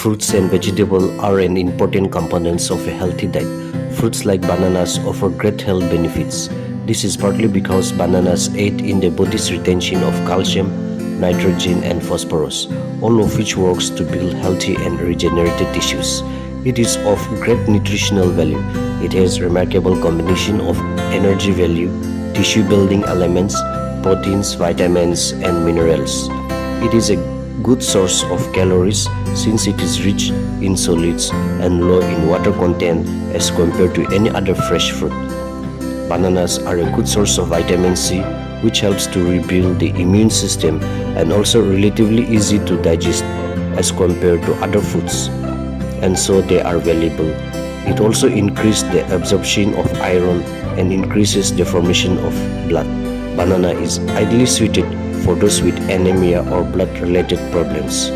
Fruits and vegetables are an important components of a healthy diet. Fruits like bananas offer great health benefits. This is partly because bananas aid in the body's retention of calcium, nitrogen and phosphorus, all of which works to build healthy and regenerated tissues. It is of great nutritional value. It has remarkable combination of energy value, tissue building elements, proteins, vitamins and minerals. It is a good source of calories since it is rich in solids and low in water content as compared to any other fresh fruit. Bananas are a good source of vitamin C, which helps to rebuild the immune system and also relatively easy to digest as compared to other foods, and so they are valuable. It also increases the absorption of iron and increases the formation of blood. Banana is ideally suited for those with anemia or blood-related problems.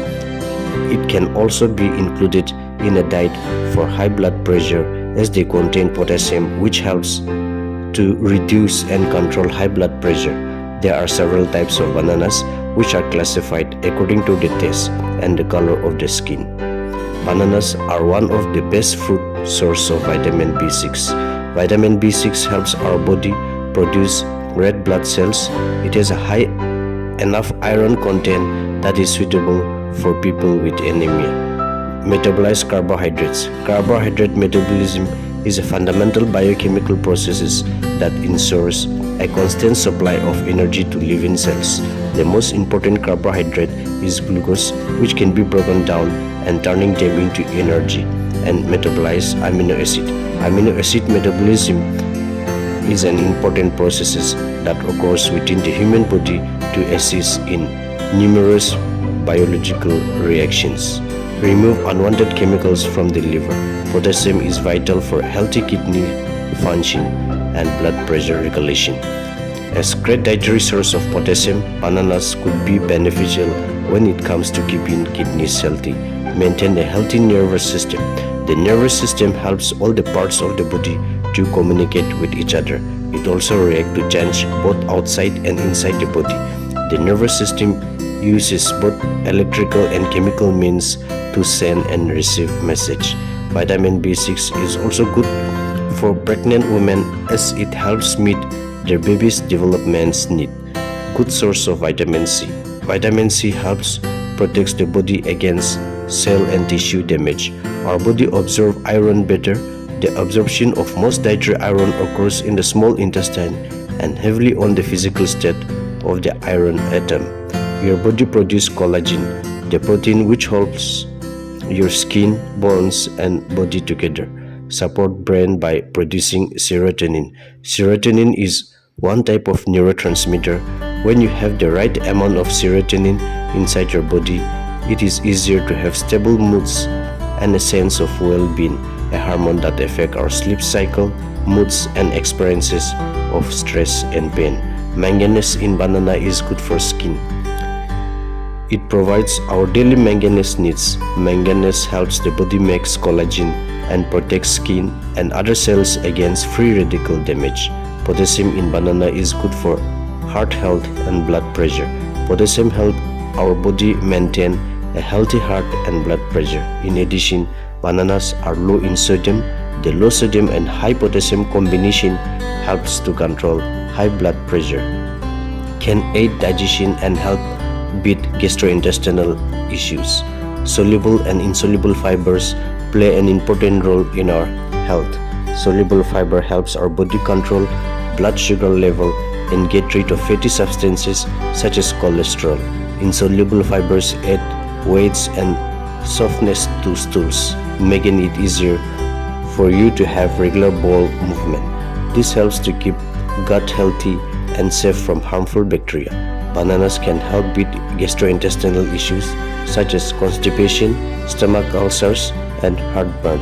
It can also be included in a diet for high blood pressure as they contain potassium, which helps to reduce and control high blood pressure. There are several types of bananas which are classified according to the taste and the color of the skin. Bananas are one of the best fruit source of vitamin B6. Vitamin B6 helps our body produce red blood cells. It has a high enough iron content that is suitable for people with anemia. Metabolize carbohydrates. Carbohydrate metabolism is a fundamental biochemical process that ensures a constant supply of energy to living cells. The most important carbohydrate is glucose, which can be broken down and turning them into energy and metabolize amino acid. Amino acid metabolism is an important process that occurs within the human body to assist in numerous biological reactions. Remove unwanted chemicals from the liver. Potassium is vital for healthy kidney function and blood pressure regulation. As great dietary source of potassium, bananas could be beneficial when it comes to keeping kidneys healthy. Maintain a healthy nervous system. The nervous system helps all the parts of the body to communicate with each other. It also reacts to change both outside and inside the body. The nervous system uses both electrical and chemical means to send and receive message. Vitamin B6 is also good for pregnant women as it helps meet their baby's development need. Good source of vitamin C. Vitamin C helps protect the body against cell and tissue damage. Our body absorbs iron better. The absorption of most dietary iron occurs in the small intestine and heavily on the physical state of the iron atom. Your body produces collagen, the protein which holds your skin, bones and body together. Support brain by producing serotonin. Serotonin is one type of neurotransmitter. When you have the right amount of serotonin inside your body, it is easier to have stable moods and a sense of well-being, a hormone that affects our sleep cycle, moods and experiences of stress and pain. Manganese in banana is good for skin. It provides our daily manganese needs. Manganese helps the body make collagen and protects skin and other cells against free radical damage. Potassium in banana is good for heart health and blood pressure. Potassium helps our body maintain a healthy heart and blood pressure. In addition, bananas are low in sodium. The low sodium and high potassium combination helps to control high blood pressure, can aid digestion and help beat gastrointestinal issues. Soluble and insoluble fibers play an important role in our health. Soluble fiber helps our body control blood sugar level and get rid of fatty substances such as cholesterol. Insoluble fibers add weights and softness to stools, making it easier for you to have regular bowel movement. This helps to keep gut healthy and safe from harmful bacteria. Bananas can help beat gastrointestinal issues such as constipation, stomach ulcers, and heartburn.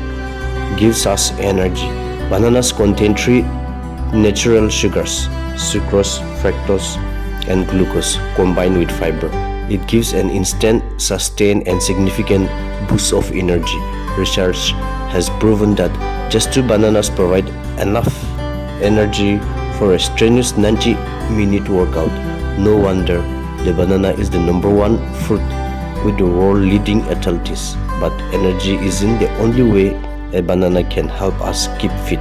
Gives us energy. Bananas contain 3 natural sugars: sucrose, fructose, and glucose combined with fiber. It gives an instant, sustained, and significant boost of energy. Research has proven that just 2 bananas provide enough energy for a strenuous 90-minute workout. No wonder the banana is the #1 fruit with the world leading athletes. But energy isn't the only way a banana can help us keep fit.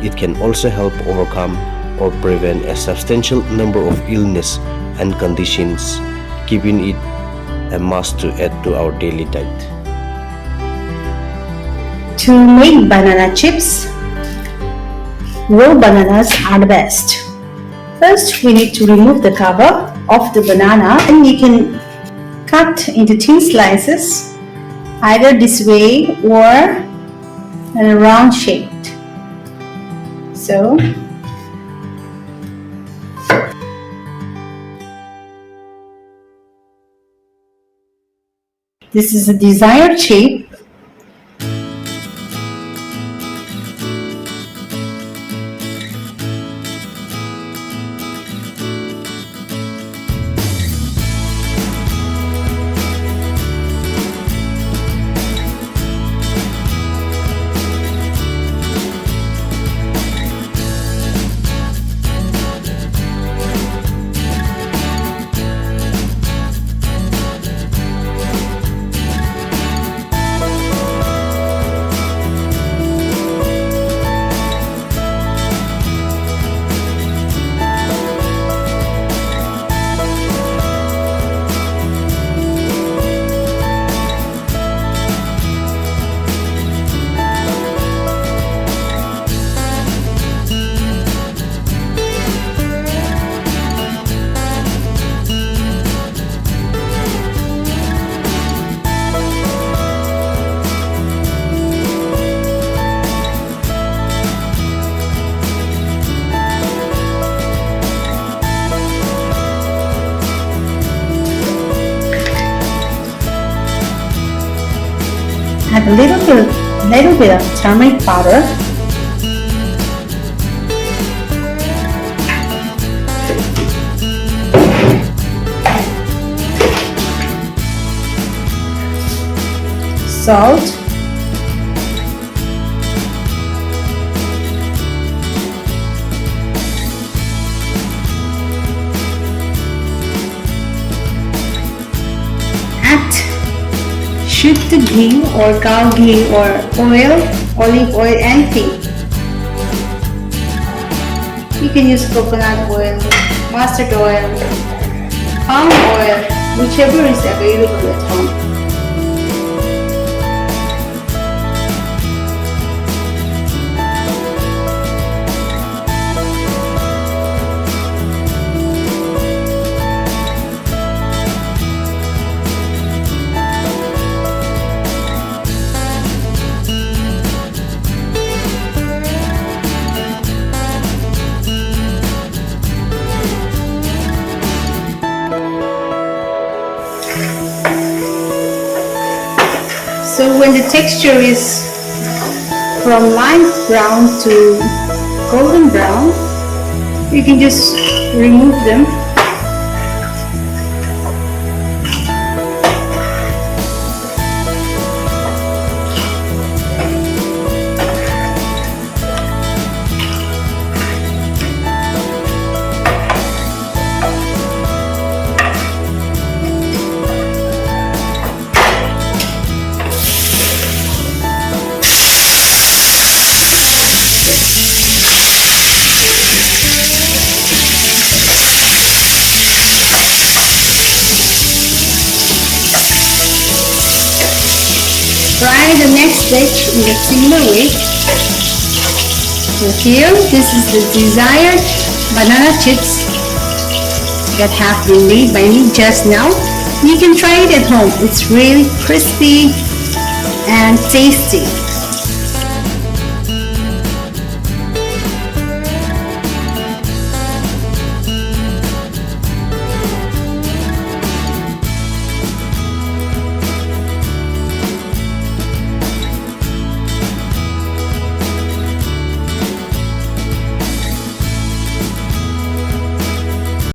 It can also help overcome or prevent a substantial number of illness and conditions, keeping it a must to add to our daily diet. To make banana chips, raw bananas are the best. First, we need to remove the cover of the banana, and you can cut into thin slices, either this way or in a round shape. So, this is a desired shape. Add a little bit of turmeric powder, salt, shoot the ghee or cow ghee or oil, olive oil, anything. You can use coconut oil, mustard oil, palm oil, whichever is available at home. So when the texture is from light brown to golden brown, you can just remove them. Fry the next batch in a similar way. So here, this is the desired banana chips that have been made by me just now. You can try it at home. It's really crispy and tasty.